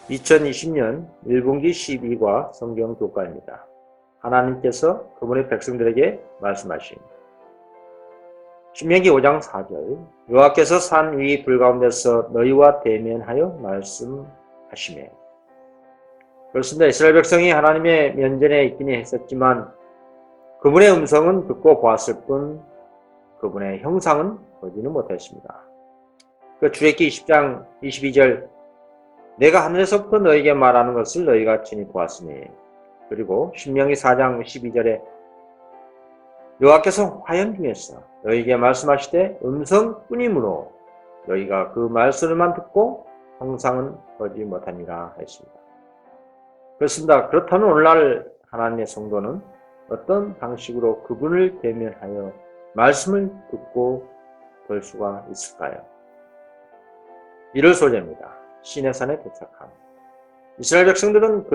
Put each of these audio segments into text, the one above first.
2020년 1분기 12과 성경 교과입니다. 하나님께서 그분의 백성들에게 말씀하신 신명기 5장 4절 여호와께서 산 위 불 가운데서 너희와 대면하여 말씀하시매. 그렇습니다. 이스라엘 백성이 하나님의 면전에 있기는 했었지만 그분의 음성은 듣고 보았을 뿐 그분의 형상은 보지는 못했습니다. 그 출애굽기 20장 22절 내가 하늘에서부터 너에게 말하는 것을 너희가 친히 보았으니. 그리고 신명기 4장 12절에 여호와께서 화연 중에서 너희에게 말씀하시되 음성뿐이므로 너희가 그 말씀을만 듣고 형상은 보지 못하니라 했습니다. 그렇습니다. 그렇다면 오늘날 하나님의 성도는 어떤 방식으로 그분을 대면하여 말씀을 듣고 볼 수가 있을까요? 1월 소재입니다. 시내산에 도착함. 이스라엘 백성들은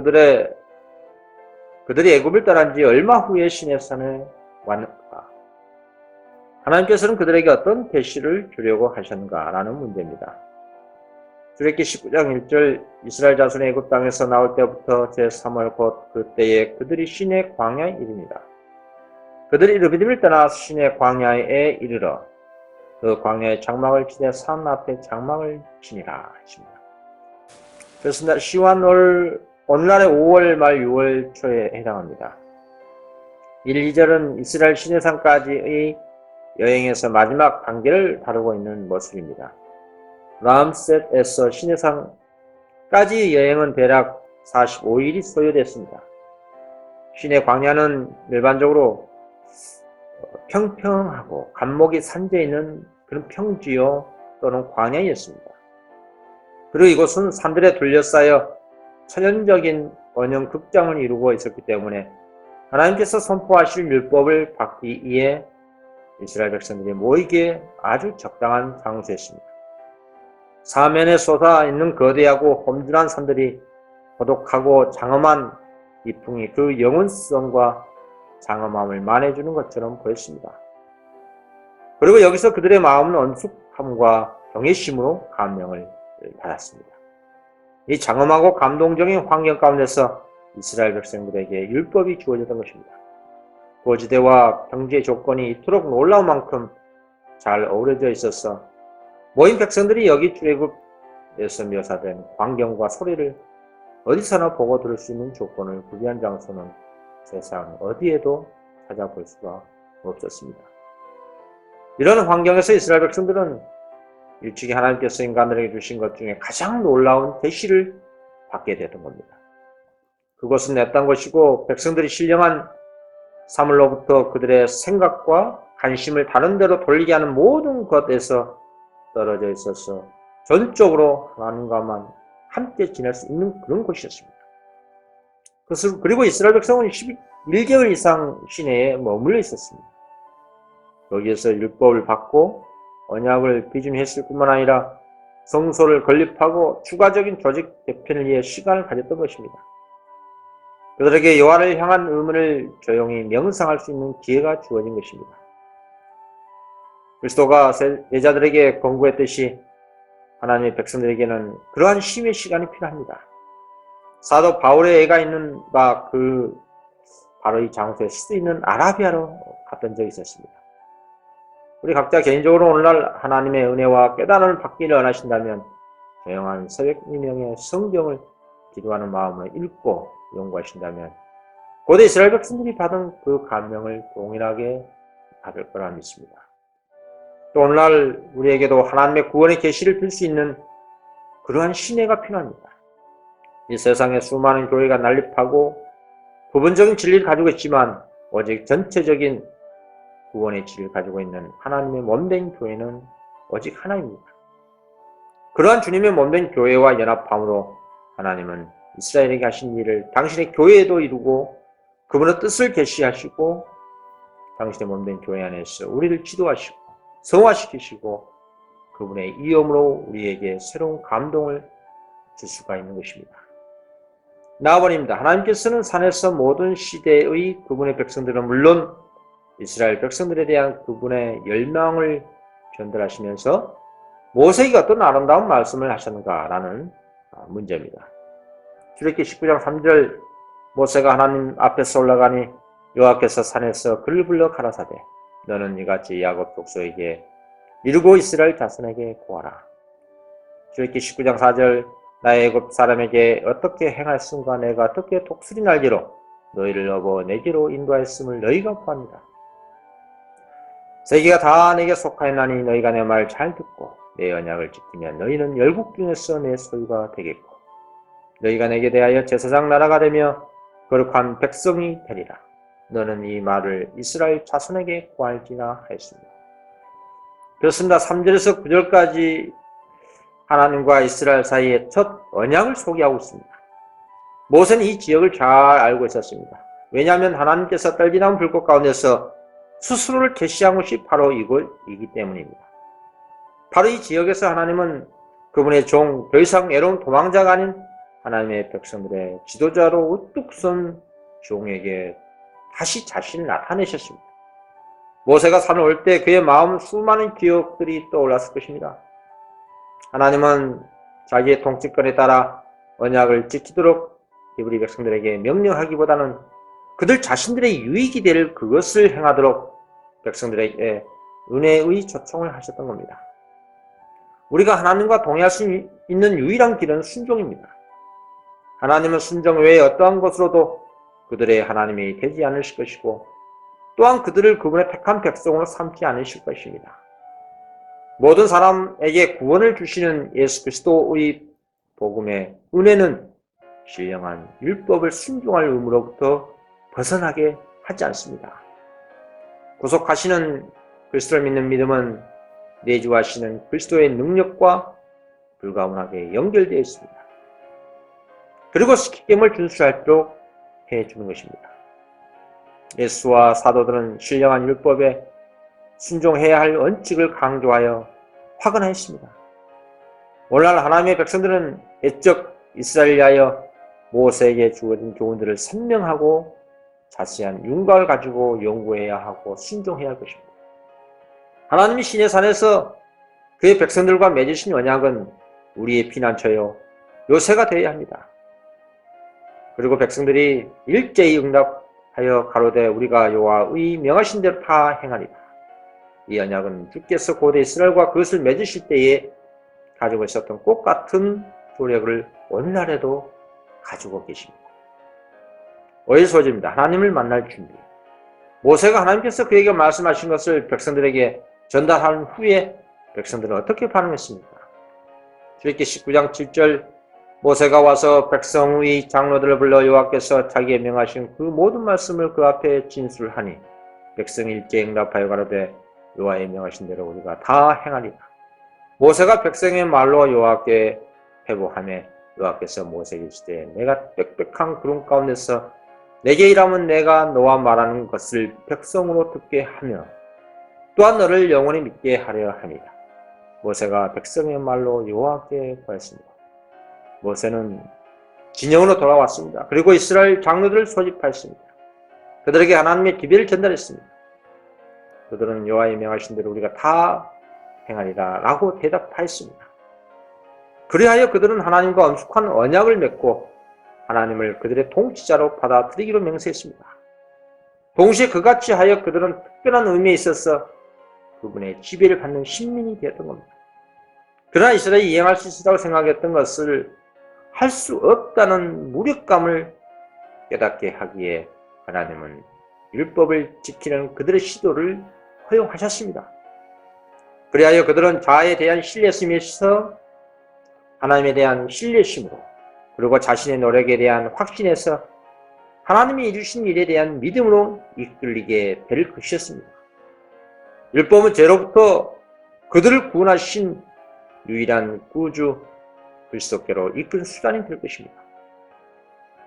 그들이 애굽을 떠난 지 얼마 후에 시내산에 왔는가? 하나님께서는 그들에게 어떤 계시를 주려고 하셨는가라는 문제입니다. 출애굽기 19장 1절 이스라엘 자손이 애굽 땅에서 나올 때부터 제3월 곧 그때에 그들이 시내 광야에 이릅니다. 그들이 르비딤을 떠나 시내 광야에 이르러 그 광야에 장막을 치되 산 앞에 장막을 치니라 하십니다. 그렇습니다. 시완 오늘날의 5월 말 6월 초에 해당합니다. 1, 2절은 이스라엘 시내산까지의 여행에서 마지막 단계를 다루고 있는 모습입니다. 람셋에서 시내산까지의 여행은 대략 45일이 소요됐습니다. 시내 광야는 일반적으로 평평하고 간목이 산재 있는 그런 평지요 또는 광야였습니다. 그리고 이곳은 산들에 둘러싸여 천연적인 원형 극장을 이루고 있었기 때문에 하나님께서 선포하실 율법을 받기 위해 이스라엘 백성들이 모이기에 아주 적당한 장소였습니다. 사면에 솟아있는 거대하고 험준한 산들이 고독하고 장엄한 이풍이 그 영원성과 장엄함을 만해주는 것처럼 보였습니다. 그리고 여기서 그들의 마음은 엄숙함과 경외심으로 감명을 받았습니다. 이 장엄하고 감동적인 환경 가운데서 이스라엘 백성들에게 율법이 주어졌던 것입니다. 거지대와 경제 조건이 이토록 놀라운 만큼 잘 어우러져 있어서 모인 백성들이 여기 출애굽에서 묘사된 광경과 소리를 어디서나 보고 들을 수 있는 조건을 구비한 장소는 세상 어디에도 찾아볼 수가 없었습니다. 이런 환경에서 이스라엘 백성들은 일찍이 하나님께서 인간들에게 주신 것 중에 가장 놀라운 계시를 받게 되던 겁니다. 그것은 내 땅 것이고 백성들이 신령한 사물로부터 그들의 생각과 관심을 다른 데로 돌리게 하는 모든 것에서 떨어져 있어서 전적으로 하나님과만 함께 지낼 수 있는 그런 곳이었습니다. 그리고 이스라엘 백성은 11개월 이상 시내에 머물러 있었습니다. 여기에서 율법을 받고 언약을 비준했을 뿐만 아니라 성소를 건립하고 추가적인 조직 개편을 위해 시간을 가졌던 것입니다. 그들에게 여호와를 향한 의문을 조용히 명상할 수 있는 기회가 주어진 것입니다. 그리스도가 제자들에게 권고했듯이 하나님의 백성들에게는 그러한 쉼의 시간이 필요합니다. 사도 바울의 애가 있는 바 바로 이 장소에 쉴 수 있는 아라비아로 갔던 적이 있었습니다. 우리 각자 개인적으로 오늘날 하나님의 은혜와 깨달음을 받기를 원하신다면 조용한 새벽 미명의 성경을 기도하는 마음을 읽고 연구하신다면 고대 이스라엘 백성들이 받은 그 감명을 동일하게 받을 거라 믿습니다. 또 오늘날 우리에게도 하나님의 구원의 계시를 빌 수 있는 그러한 신뢰가 필요합니다. 이 세상에 수많은 교회가 난립하고 부분적인 진리를 가지고 있지만 오직 전체적인 구원의 진리를 가지고 있는 하나님의 몸된 교회는 오직 하나입니다. 그러한 주님의 몸된 교회와 연합함으로 하나님은 이스라엘에게 하신 일을 당신의 교회에도 이루고 그분의 뜻을 계시하시고 당신의 몸된 교회 안에서 우리를 지도하시고 성화시키시고 그분의 이음으로 우리에게 새로운 감동을 줄 수가 있는 것입니다. 나아버립니다. 하나님께서는 산에서 모든 시대의 그분의 백성들은 물론 이스라엘 백성들에 대한 그분의 열망을 전달하시면서 모세에게 어떤 아름다운 말씀을 하셨는가라는 문제입니다. 출애굽기 19장 3절 모세가 하나님 앞에서 올라가니 여호와께서 산에서 그를 불러 가라사대 너는 이같이 야곱 족속에게 이루고 이스라엘 자손에게 구하라. 출애굽기 19장 4절 나의 애굽 사람에게 어떻게 행하였음과 내가 어떻게 독수리 날개로 너희를 업어 내게로 인도하였음을 너희가 보았느니라. 세계가 다 내게 속하였나니 너희가 내 말 잘 듣고 내 언약을 지키면 너희는 열국 중에서 내 소유가 되겠고 너희가 내게 대하여 제사장 나라가 되며 거룩한 백성이 되리라. 너는 이 말을 이스라엘 자손에게 구할지나 하였습니다. 그렇습니다. 3절에서 9절까지 하나님과 이스라엘 사이의 첫 언약을 소개하고 있습니다. 모세는 이 지역을 잘 알고 있었습니다. 왜냐하면 하나님께서 떨기나무 불꽃 가운데서 스스로를 계시한 곳이 바로 이곳이기 때문입니다. 바로 이 지역에서 하나님은 그분의 종, 더 이상 외로운 도망자가 아닌 하나님의 백성들의 지도자로 우뚝 선 종에게 다시 자신을 나타내셨습니다. 모세가 산을 올 때 그의 마음 수많은 기억들이 떠올랐을 것입니다. 하나님은 자기의 통치권에 따라 언약을 지키도록 히브리 백성들에게 명령하기보다는 그들 자신들의 유익이 될 그것을 행하도록 백성들에게 은혜의 초청을 하셨던 겁니다. 우리가 하나님과 동행할 수 있는 유일한 길은 순종입니다. 하나님은 순종 외에 어떠한 것으로도 그들의 하나님이 되지 않으실 것이고 또한 그들을 그분의 택한 백성으로 삼지 않으실 것입니다. 모든 사람에게 구원을 주시는 예수 그리스도의 복음의 은혜는 신령한 율법을 순종할 의무로부터 벗어나게 하지 않습니다. 구속하시는 그리스도를 믿는 믿음은 내주하시는 그리스도의 능력과 불가분하게 연결되어 있습니다. 그리고 십계명을 준수하도록 해주는 것입니다. 예수와 사도들은 신령한 율법에 순종해야 할 원칙을 강조하여 확언하였습니다. 오늘날 하나님의 백성들은 옛적 이스라엘을 위하여 모세에게 주어진 교훈들을 선명하고 자세한 윤곽을 가지고 연구해야 하고 순종해야 할 것입니다. 하나님이 시내 산에서 그의 백성들과 맺으신 언약은 우리의 피난처요 요새가 되어야 합니다. 그리고 백성들이 일제히 응답하여 가로되 우리가 여호와의 명하신 대로 다 행하리라. 이 언약은 주께서 고대 이스라엘과 그것을 맺으실 때에 가지고 있었던 꽃 같은 조력을 오늘날에도 가지고 계십니다. 5일 소절입니다. 하나님을 만날 준비. 모세가 하나님께서 그에게 말씀하신 것을 백성들에게 전달한 후에 백성들은 어떻게 반응했습니까? 출애굽기 19장 7절 모세가 와서 백성의 장로들을 불러 여호와께서 자기의 명하신 그 모든 말씀을 그 앞에 진술하니 백성이 일제히 응답하여 가로되 여호와의 명하신 대로 우리가 다 행하리라. 모세가 백성의 말로 여호와께 회복하며 여호와께서 모세에게 이르시되 내가 빽빽한 구름 가운데서 내게 일하면 내가 너와 말하는 것을 백성으로 듣게 하며 또한 너를 영원히 믿게 하려 함이라. 모세가 백성의 말로 여호와께 구했습니다. 모세는 진영으로 돌아왔습니다. 그리고 이스라엘 장로들을 소집하였습니다. 그들에게 하나님의 기별을 전달했습니다. 그들은 여호와의 명하신 대로 우리가 다 행하리라 라고 대답하였습니다. 그리하여 그들은 하나님과 엄숙한 언약을 맺고 하나님을 그들의 통치자로 받아들이기로 맹세했습니다. 동시에 그같이 하여 그들은 특별한 의미에 있어서 그분의 지배를 받는 신민이 되었던 겁니다. 그러나 이스라엘이 이행할 수 있다고 생각했던 것을 할 수 없다는 무력감을 깨닫게 하기에 하나님은 율법을 지키는 그들의 시도를 허용하셨습니다. 그리하여 그들은 자아에 대한 신뢰심에서 하나님에 대한 신뢰심으로 그리고 자신의 노력에 대한 확신에서 하나님이 이루신 일에 대한 믿음으로 이끌리게 될 것이었습니다. 율법은 죄로부터 그들을 구원하신 유일한 구주 그리스도께로 이끈 수단이 될 것입니다.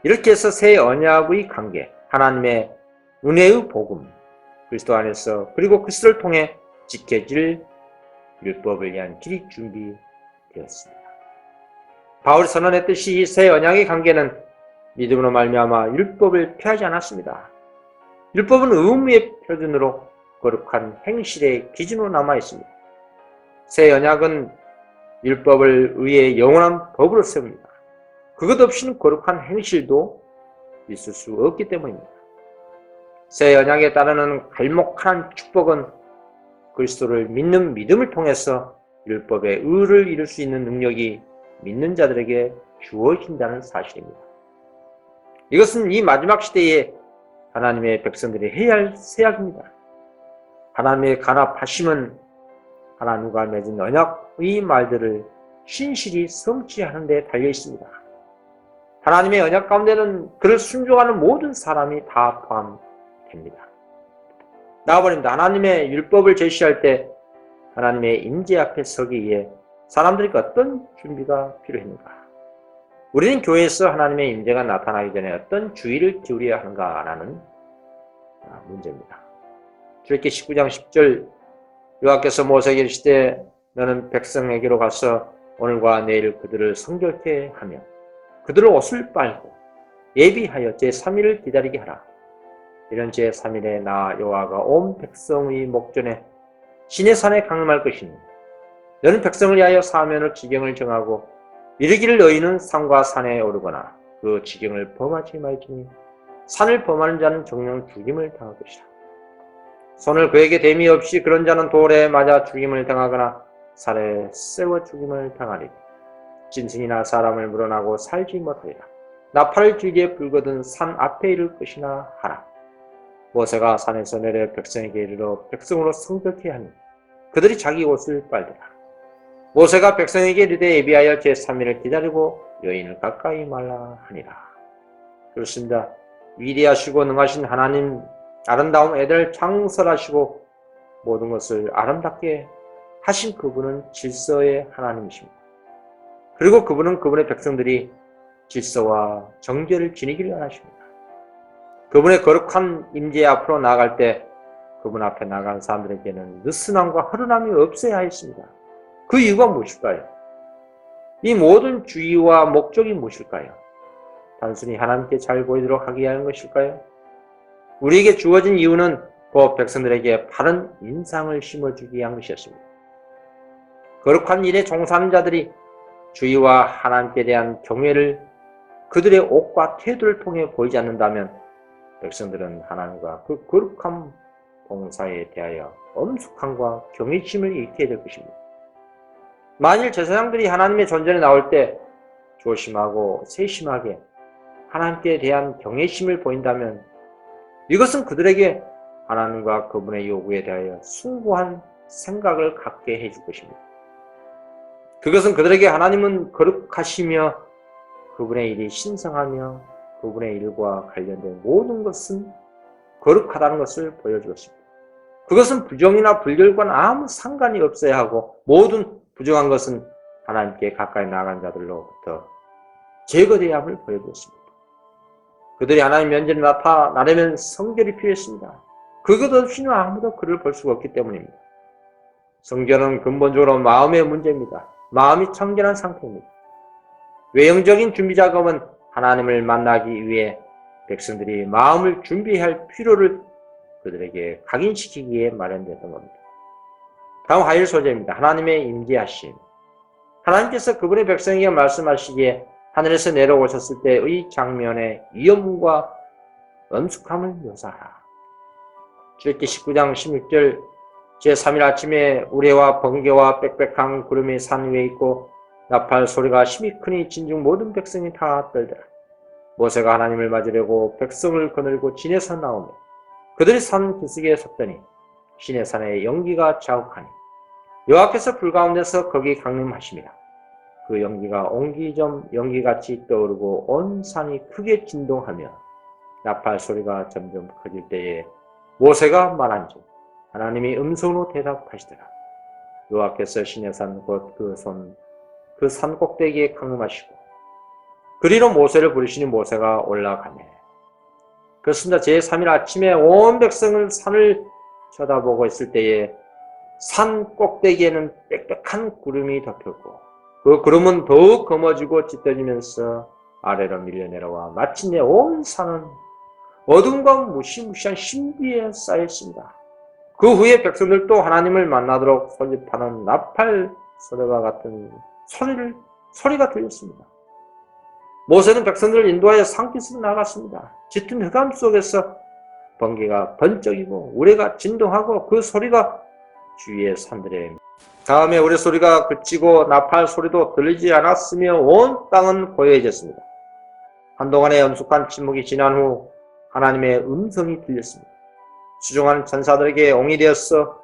이렇게 해서 새 언약의 관계, 하나님의 은혜의 복음, 그리스도 안에서 그리고 그리스도를 통해 지켜질 율법을 위한 길이 준비되었습니다. 바울이 선언했듯이 이 새 언약의 관계는 믿음으로 말미암아 율법을 폐하지 않았습니다. 율법은 의무의 표준으로 거룩한 행실의 기준으로 남아 있습니다. 새 언약은 율법을 의의 영원한 법으로 세웁니다. 그것 없이는 거룩한 행실도 있을 수 없기 때문입니다. 새 언약에 따르는 갈목한 축복은 그리스도를 믿는 믿음을 통해서 율법의 의를 이룰 수 있는 능력이 믿는 자들에게 주어진다는 사실입니다. 이것은 이 마지막 시대에 하나님의 백성들이 해야 할 세약입니다. 하나님의 간합하심은 하나님과 맺은 언약의 말들을 신실히 성취하는 데 달려 있습니다. 하나님의 언약 가운데는 그를 순종하는 모든 사람이 다 포함됩니다. 나와버립니다. 하나님의 율법을 제시할 때 하나님의 임재 앞에 서기 위해 사람들에게 어떤 준비가 필요했는가? 우리는 교회에서 하나님의 임재가 나타나기 전에 어떤 주의를 기울여야 하는가라는 문제입니다. 출애굽기 19장 10절 여호와께서 모세에게 이르시되 너는 백성에게로 가서 오늘과 내일 그들을 성결케 하며 그들을 옷을 빨고 예비하여 제3일을 기다리게 하라. 이런 제3일에 나 여호와가 온 백성의 목전에 시내산에 강림할 것이니 너는 백성을 위하여 사면을 지경을 정하고 이르기를 너희는 산과 산에 오르거나 그 지경을 범하지 말지니 산을 범하는 자는 정령 죽임을 당할 것이라. 손을 그에게 댐이 없이 그런 자는 돌에 맞아 죽임을 당하거나 살에 세워 죽임을 당하리니 짐승이나 사람을 물어나고 살지 못하리라. 나팔을 길게 불거든 산 앞에 이를 것이나 하라. 모세가 산에서 내려 백성에게 이르러 백성으로 성결케 하니 그들이 자기 옷을 빨더라. 모세가 백성에게 이르되 예비하여 제3일을 기다리고 여인을 가까이 말라 하니라. 그렇습니다. 위대하시고 능하신 하나님, 아름다운 애들 창설하시고 모든 것을 아름답게 하신 그분은 질서의 하나님이십니다. 그리고 그분은 그분의 백성들이 질서와 정죄를 지니기를 원하십니다. 그분의 거룩한 임재 앞으로 나아갈 때 그분 앞에 나간 사람들에게는 느슨함과 허름함이 없어야 했습니다. 그 이유가 무엇일까요? 이 모든 주의와 목적이 무엇일까요? 단순히 하나님께 잘 보이도록 하기 위한 것일까요? 우리에게 주어진 이유는 그 백성들에게 바른 인상을 심어주기 위한 것이었습니다. 거룩한 일에 종사하는 자들이 주의와 하나님께 대한 경외를 그들의 옷과 태도를 통해 보이지 않는다면 백성들은 하나님과 그 거룩한 봉사에 대하여 엄숙함과 경외심을 잃게 될 것입니다. 만일 제사장들이 하나님의 존전에 나올 때 조심하고 세심하게 하나님께 대한 경외심을 보인다면 이것은 그들에게 하나님과 그분의 요구에 대하여 숭고한 생각을 갖게 해줄 것입니다. 그것은 그들에게 하나님은 거룩하시며 그분의 일이 신성하며 그분의 일과 관련된 모든 것은 거룩하다는 것을 보여주었습니다. 그것은 부정이나 불결과는 아무 상관이 없어야 하고 모든 부정한 것은 하나님께 가까이 나아간 자들로부터 제거되어야 함을 보여주었습니다. 그들이 하나님 면전에 나타나려면 성결이 필요했습니다. 그것 없이는 아무도 그를 볼 수가 없기 때문입니다. 성결은 근본적으로 마음의 문제입니다. 마음이 청결한 상태입니다. 외형적인 준비 작업은 하나님을 만나기 위해 백성들이 마음을 준비해야 할 필요를 그들에게 각인시키기에 마련되었던 겁니다. 다음 하일 소재입니다. 하나님의 임재하심. 하나님께서 그분의 백성에게 말씀하시기에 하늘에서 내려오셨을 때의 장면의 위엄과 엄숙함을 묘사하라. 출애굽기 19장 16절 제3일 아침에 우레와 번개와 빽빽한 구름이 산 위에 있고 나팔 소리가 심히 크니 진중 모든 백성이 다 떨더라. 모세가 하나님을 맞으려고 백성을 거느리고 진에서 나오며 그들이 산 기슭에 섰더니 시내산에 연기가 자욱하니 여호와께서 불 가운데서 거기 강림하심이라. 그 연기가 옹기점 연기같이 떠오르고 온 산이 크게 진동하며 나팔 소리가 점점 커질 때에 모세가 말한즉 하나님이 음성으로 대답하시더라. 여호와께서 시내산 곧 그 산 꼭대기에 강림하시고 그리로 모세를 부르시니 모세가 올라가네. 그렇습니다. 제3일 아침에 온 백성을 산을 쳐다보고 있을 때에 산 꼭대기에는 빽빽한 구름이 덮였고 그 구름은 더욱 검어지고 짙어지면서 아래로 밀려 내려와 마침내 온 산은 어둠과 무시무시한 신비에 쌓였습니다. 그 후에 백성들도 하나님을 만나도록 소집하는 나팔 소리와 같은 소리가 들렸습니다. 모세는 백성들을 인도하여 산깃으로 나갔습니다. 짙은 흑암 속에서 번개가 번쩍이고 우레가 진동하고 그 소리가 주위의 산들에 다음에 우레 소리가 그치고 나팔 소리도 들리지 않았으며 온 땅은 고요해졌습니다. 한동안의 엄숙한 침묵이 지난 후 하나님의 음성이 들렸습니다. 수종한 천사들에게 옹이 되었어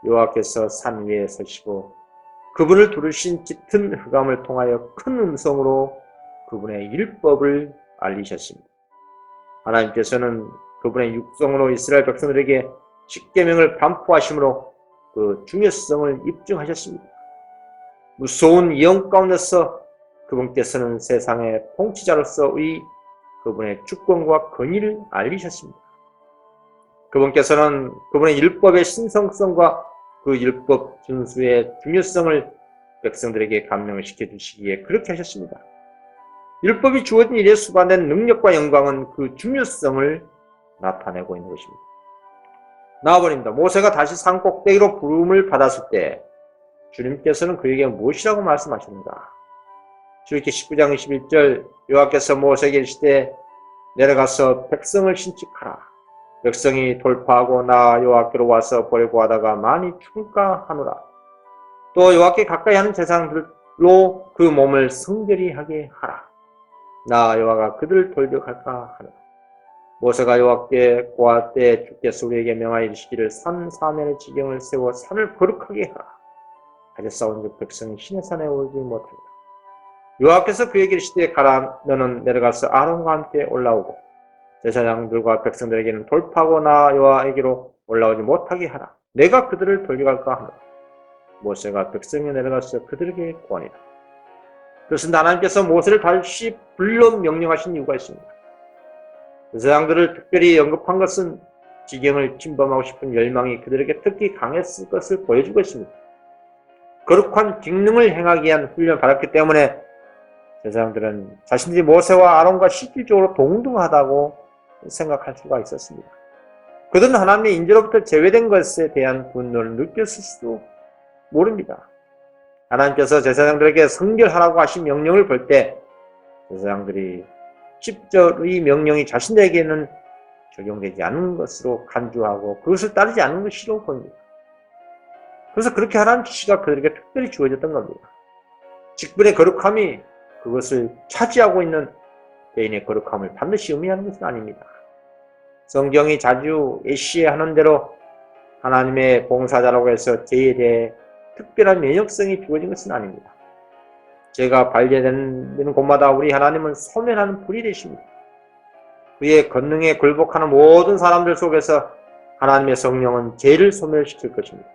여호와께서 산 위에 서시고 그분을 두르신 짙은 흑암을 통하여 큰 음성으로 그분의 율법을 알리셨습니다. 하나님께서는 그분의 육성으로 이스라엘 백성들에게 십계명을 반포하심으로 그 중요성을 입증하셨습니다. 무서운 위험 가운데서 그분께서는 세상의 통치자로서의 그분의 주권과 권위를 알리셨습니다. 그분께서는 그분의 율법의 신성성과 그 율법 준수의 중요성을 백성들에게 감명을 시켜주시기에 그렇게 하셨습니다. 율법이 주어진 일에 수반된 능력과 영광은 그 중요성을 나타내고 있는 것입니다. 나와버립니다. 모세가 다시 산 꼭대기로 부름을 받았을 때 주님께서는 그에게 무엇이라고 말씀하셨는가? 출애굽기 19장 21절 여호와께서 모세에게 이르시되 내려가서 백성을 신축하라. 백성이 돌파하고 나 여호와께로 와서 보려고 하다가 많이 죽을까 하노라. 또 여호와께 가까이 하는 제사장들로 그 몸을 성결히 하게 하라. 나 여호와가 그들을 돌격할까 하노라. 모세가 여호와께 고할 때 주께서 우리에게 명하여 이르시기를 산 사면의 지경을 세워 산을 거룩하게 하라. 가졌사온즉 백성이 시내 산에 오르지 못하리라. 여호와께서 그에게 이르시되 가라. 너는 내려가서 아론과 함께 올라오고 제사장들과 백성들에게는 돌파하고 나 여호와에게로 올라오지 못하게 하라. 내가 그들을 돌격할까 하노라. 모세가 백성에 내려가서 그들에게 고하니라. 그렇습니다. 하나님께서 모세를 다시 불러 명령하신 이유가 있습니다. 제사장들을 특별히 언급한 것은 지경을 침범하고 싶은 열망이 그들에게 특히 강했을 것을 보여주고 있습니다. 거룩한 직능을 행하기 위한 훈련을 받았기 때문에 제사장들은 자신들이 모세와 아론과 실질적으로 동등하다고 생각할 수가 있었습니다. 그들은 하나님의 인재로부터 제외된 것에 대한 분노를 느꼈을지도 모릅니다. 하나님께서 제사장들에게 성결하라고 하신 명령을 볼 때 제사장들이 10절의 명령이 자신들에게는 적용되지 않는 것으로 간주하고 그것을 따르지 않는 것이라고 봅니다. 그래서 그렇게 하라는 지시가 그들에게 특별히 주어졌던 겁니다. 직분의 거룩함이 그것을 차지하고 있는 개인의 거룩함을 반드시 의미하는 것은 아닙니다. 성경이 자주 예시하는 대로 하나님의 봉사자라고 해서 죄에 대해 특별한 면역성이 주어진 것은 아닙니다. 죄가 발견되는 곳마다 우리 하나님은 소멸하는 불이 되십니다. 그의 권능에 굴복하는 모든 사람들 속에서 하나님의 성령은 죄를 소멸시킬 것입니다.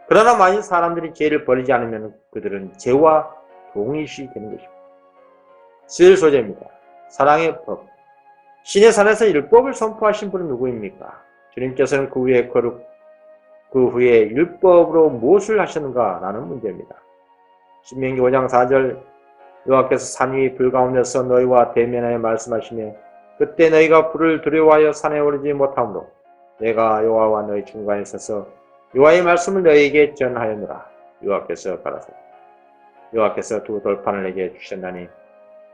그러나 만일 사람들이 죄를 버리지 않으면 그들은 죄와 동일시 되는 것입니다. 11 소제입니다. 사랑의 법. 신의 산에서 율법을 선포하신 분은 누구입니까? 주님께서는 그 후에 율법으로 무엇을 하셨는가? 라는 문제입니다. 신명기 5장 4절 여호와께서 산 위 불 가운데서 너희와 대면하여 말씀하시며 그때 너희가 불을 두려워하여 산에 오르지 못하므로 내가 여호와와 너희 중간에 있어서 여호와의 말씀을 너희에게 전하였노라. 여호와께서 가라사대 여호와께서 두 돌판을 내게 주셨나니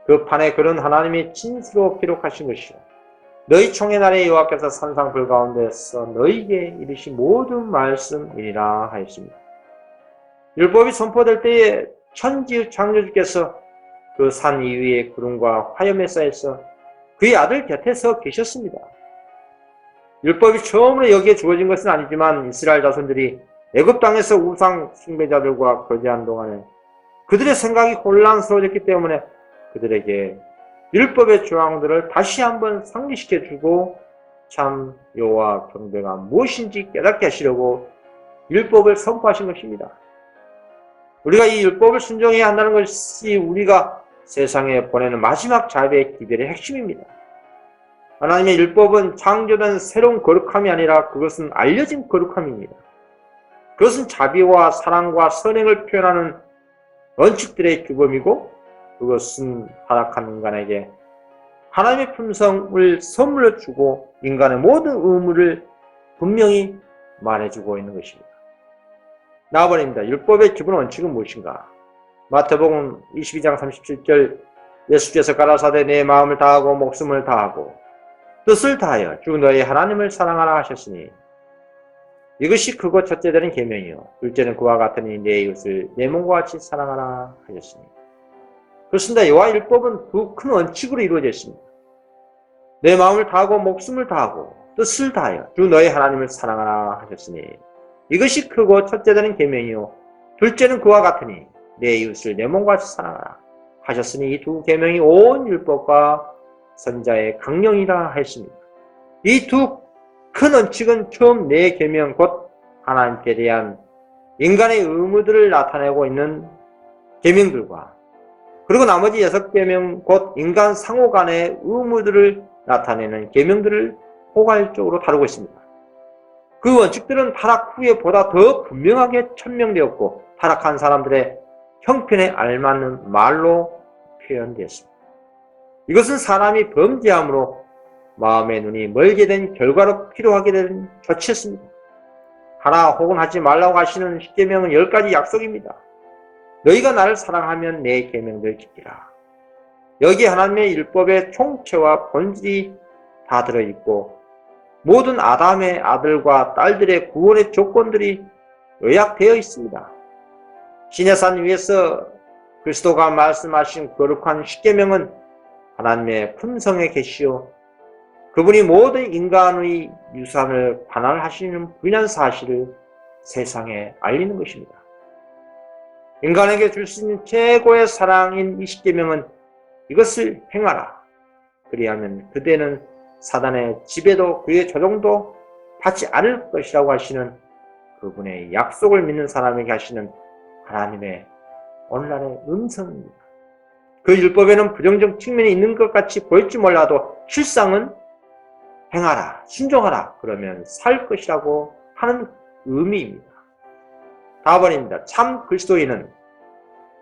그 판에 글은 하나님이 친수로 기록하신 것이요 너희 총의 날에 여호와께서 산상 불 가운데서 너희에게 이르신 모든 말씀이니라 하였습니다. 율법이 선포될 때에 천지 창조주께서 그 산 위에 구름과 화염에 쌓여서 그의 아들 곁에 서 계셨습니다. 율법이 처음으로 여기에 주어진 것은 아니지만 이스라엘 자손들이 애굽 땅에서 우상 숭배자들과 거주한 동안에 그들의 생각이 혼란스러워졌기 때문에 그들에게 율법의 조항들을 다시 한번 상기시켜주고 참 여호와 경배가 무엇인지 깨닫게 하시려고 율법을 선포하신 것입니다. 우리가 이 율법을 순종해야 한다는 것이 우리가 세상에 보내는 마지막 자비의 기별의 핵심입니다. 하나님의 율법은 창조된 새로운 거룩함이 아니라 그것은 알려진 거룩함입니다. 그것은 자비와 사랑과 선행을 표현하는 원칙들의 규범이고 그것은 타락한 인간에게 하나님의 품성을 선물로 주고 인간의 모든 의무를 분명히 말해주고 있는 것입니다. 나와버립니다. 율법의 기본 원칙은 무엇인가? 마태복음 22장 37절 예수께서 가라사대 내 마음을 다하고 목숨을 다하고 뜻을 다하여 주 너의 하나님을 사랑하라 하셨으니 이것이 크고 첫째 되는 계명이요 둘째는 그와 같으니 내 이웃을 내 몸과 같이 사랑하라 하셨으니. 그렇습니다. 여호와 율법은 두 큰 원칙으로 이루어져 있습니다. 내 마음을 다하고 목숨을 다하고 뜻을 다하여 주 너의 하나님을 사랑하라 하셨으니 이것이 크고 첫째 되는 계명이요 둘째는 그와 같으니 내 이웃을 내 몸과 같이 사랑하라 하셨으니 이 두 계명이 온 율법과 선자의 강령이라 했습니다. 이 두 큰 원칙은 처음 네 계명 곧 하나님께 대한 인간의 의무들을 나타내고 있는 계명들과 그리고 나머지 6계명 곧 인간 상호 간의 의무들을 나타내는 계명들을 포괄적으로 다루고 있습니다. 그 원칙들은 타락 후에 보다 더 분명하게 천명되었고 타락한 사람들의 형편에 알맞는 말로 표현되었습니다. 이것은 사람이 범죄함으로 마음의 눈이 멀게 된 결과로 필요하게 된 조치였습니다. 하라 혹은 하지 말라고 하시는 10계명은 10가지 약속입니다. 너희가 나를 사랑하면 내 계명들 지키라. 여기 하나님의 율법의 총체와 본질이 다 들어있고 모든 아담의 아들과 딸들의 구원의 조건들이 요약되어 있습니다. 시내산 위에서 그리스도가 말씀하신 거룩한 10계명은 하나님의 품성의 계시요 그분이 모든 인간의 유산을 관할하시는 분이라는 사실을 세상에 알리는 것입니다. 인간에게 줄 수 있는 최고의 사랑인 이 10계명은 이것을 행하라. 그리하면 그대는 사단의 지배도 그의 조종도 받지 않을 것이라고 하시는 그분의 약속을 믿는 사람에게 하시는 하나님의 오늘날의 음성입니다. 그 율법에는 부정적 측면이 있는 것 같이 보일지 몰라도 실상은 행하라, 순종하라 그러면 살 것이라고 하는 의미입니다. 다번입니다. 참 그리스도인은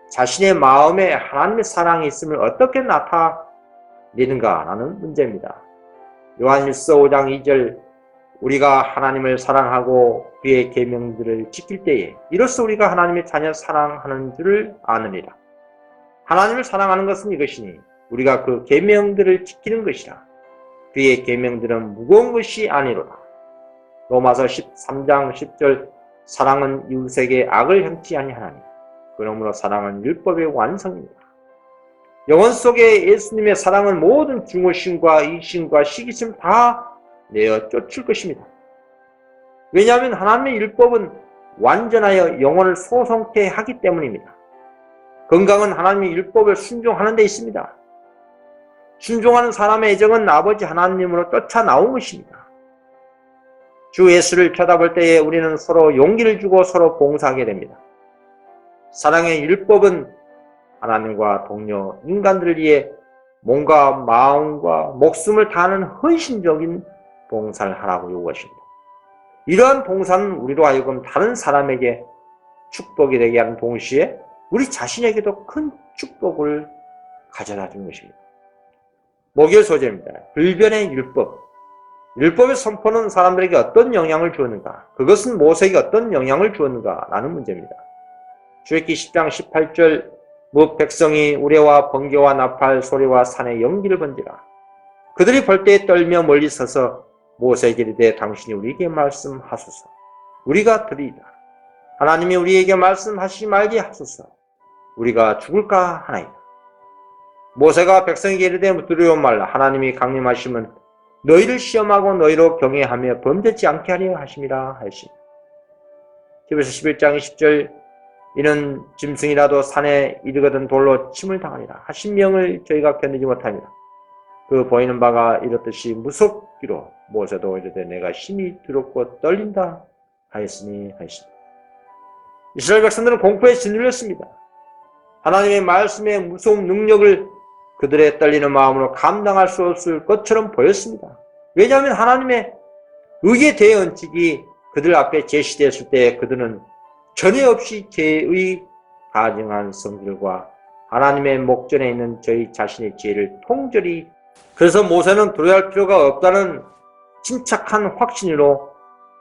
자신의 마음에 하나님의 사랑이 있음을 어떻게 나타내는가라는 문제입니다. 요한일서 5장 2절 우리가 하나님을 사랑하고 그의 계명들을 지킬 때에 이로써 우리가 하나님의 자녀 사랑하는 줄을 아느니라. 하나님을 사랑하는 것은 이것이니 우리가 그 계명들을 지키는 것이라. 그의 계명들은 무거운 것이 아니로다. 로마서 13장 10절 사랑은 이웃에게 악을 행치 아니하나니 그러므로 사랑은 율법의 완성입니다. 영혼 속에 예수님의 사랑은 모든 증오심과 이심과 시기심 다 내어 쫓을 것입니다. 왜냐하면 하나님의 율법은 완전하여 영혼을 소성케 하기 때문입니다. 건강은 하나님의 율법을 순종하는 데 있습니다. 순종하는 사람의 애정은 아버지 하나님으로 쫓아 나온 것입니다. 주 예수를 쳐다볼 때에 우리는 서로 용기를 주고 서로 봉사하게 됩니다. 사랑의 율법은 하나님과 동료 인간들을 위해 몸과 마음과 목숨을 다하는 헌신적인 봉사를 하라고 요구하십니다. 이러한 봉사는 우리로 하여금 다른 사람에게 축복이 되게 하는 동시에 우리 자신에게도 큰 축복을 가져다 주는 것입니다. 목요일 소재입니다. 불변의 율법. 율법의 선포는 사람들에게 어떤 영향을 주었는가? 그것은 모세에게 어떤 영향을 주었는가? 라는 문제입니다. 출애굽기 10장 18절 뭇 백성이 우레와 번개와 나팔 소리와 산의 연기를 번지라. 그들이 볼 때에 떨며 멀리 서서 모세에게 이르되 당신이 우리에게 말씀하소서. 우리가 들으리라. 하나님이 우리에게 말씀하시지 말게 하소서. 우리가 죽을까 하나이다. 모세가 백성에게 이르되 두려워 말라. 하나님이 강림하시면 너희를 시험하고 너희로 경외하며 범죄치 않게 하려 하심이라 하시니. 히브리서 11장 20절 이는 짐승이라도 산에 이르거든 돌로 침을 당하리라. 하신 명을 저희가 견디지 못합니다. 그 보이는 바가 이렇듯이 무섭기로 모세도 이르되 내가 심히 두렵고 떨린다 하였으니 하시니. 이스라엘 백성들은 공포에 짓눌렸습니다. 하나님의 말씀의 무서운 능력을 그들의 떨리는 마음으로 감당할 수 없을 것처럼 보였습니다. 왜냐하면 하나님의 의의 대언칙이 그들 앞에 제시되었을 때 그들은 전에 없이 죄의 가증한 성질과 하나님의 목전에 있는 저희 자신의 죄를 통절히 그래서 모세는 두려워할 필요가 없다는 침착한 확신으로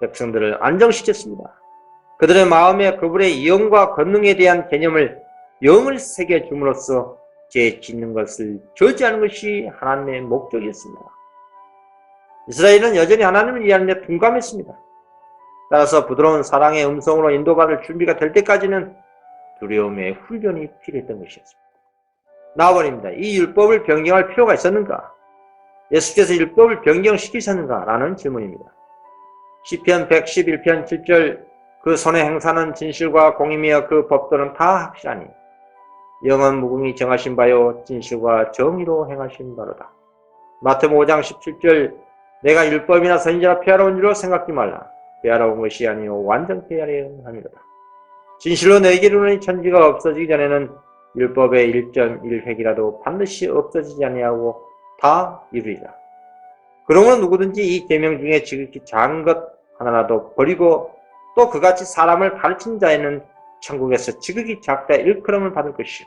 백성들을 안정시켰습니다. 그들의 마음에 그분의 영과 권능에 대한 개념을 영을 새겨줌으로써 죄 짓는 것을 저지하는 것이 하나님의 목적이었습니다. 이스라엘은 여전히 하나님을 이해하는 데 둔감했습니다. 따라서 부드러운 사랑의 음성으로 인도받을 준비가 될 때까지는 두려움의 훈련이 필요했던 것이었습니다. 나와버립니다. 이 율법을 변경할 필요가 있었는가? 예수께서 율법을 변경시키셨는가? 라는 질문입니다. 시편 111편 7절 그 손의 행사는 진실과 공의며 그 법도는 다 확실하니 영원 무궁히 정하신 바요 진실과 정의로 행하신 바로다. 마태복음 5장 17절 내가 율법이나 선지자라 폐하러 온 줄로 생각지 말라. 폐하러 온 것이 아니요 완전케 하려 함이로다. 진실로 너에게 이르노니 천지가 없어지기 전에는 율법의 1.1획이라도 반드시 없어지지 아니하고 다 이루리라. 그러므로 누구든지 이 계명 중에 지극히 작은 것 하나라도 버리고 또 그같이 사람을 가르친 자에는 천국에서 지극히 작다 일컬음을 받을 것이요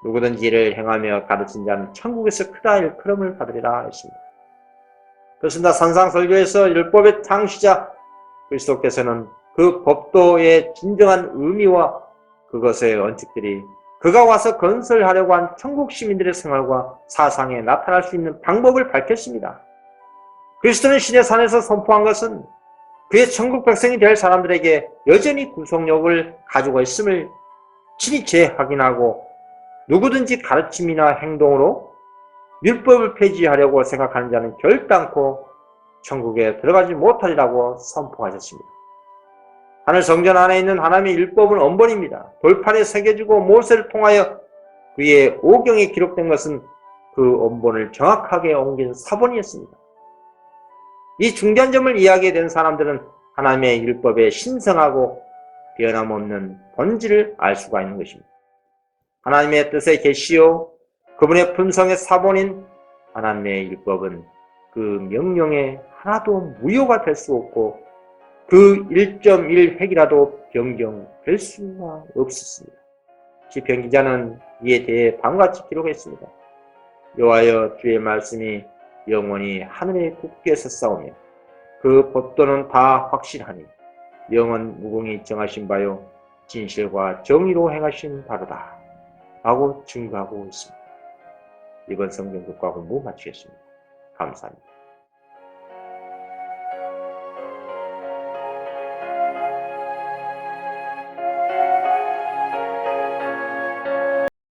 누구든지 이를 행하며 가르친 자는 천국에서 크다 일컬음을 받으리라 했습니다. 그렇습니다. 산상설교에서 율법의 창시자 그리스도께서는 그 법도의 진정한 의미와 그것의 원칙들이 그가 와서 건설하려고 한 천국 시민들의 생활과 사상에 나타날 수 있는 방법을 밝혔습니다. 그리스도는 신의 산에서 선포한 것은 그의 천국 백성이 될 사람들에게 여전히 구속력을 가지고 있음을 친히 재확인하고 누구든지 가르침이나 행동으로 율법을 폐지하려고 생각하는 자는 결단코 천국에 들어가지 못하리라고 선포하셨습니다. 하늘 성전 안에 있는 하나님의 율법은 언본입니다. 돌판에 새겨지고 모세를 통하여 그의 오경에 기록된 것은 그 언본을 정확하게 옮긴 사본이었습니다. 이 중간점을 이해하게 된 사람들은 하나님의 율법의 신성하고 변함없는 본질을 알 수가 있는 것입니다. 하나님의 뜻의 계시요 그분의 품성의 사본인 하나님의 율법은 그 명령에 하나도 무효가 될 수 없고 그 1.1획이라도 변경될 수가 없었습니다. 시편 기자는 이에 대해 다음같이 기록했습니다. 여호와여 주의 말씀이 영원히 하늘의 국기에서 싸우며 그 법도는 다 확실하니 영원 무궁히 정하신 바요 진실과 정의로 행하신 바로다 라고 증거하고 있습니다. 이번 성경 교과 공부 마치겠습니다. 감사합니다.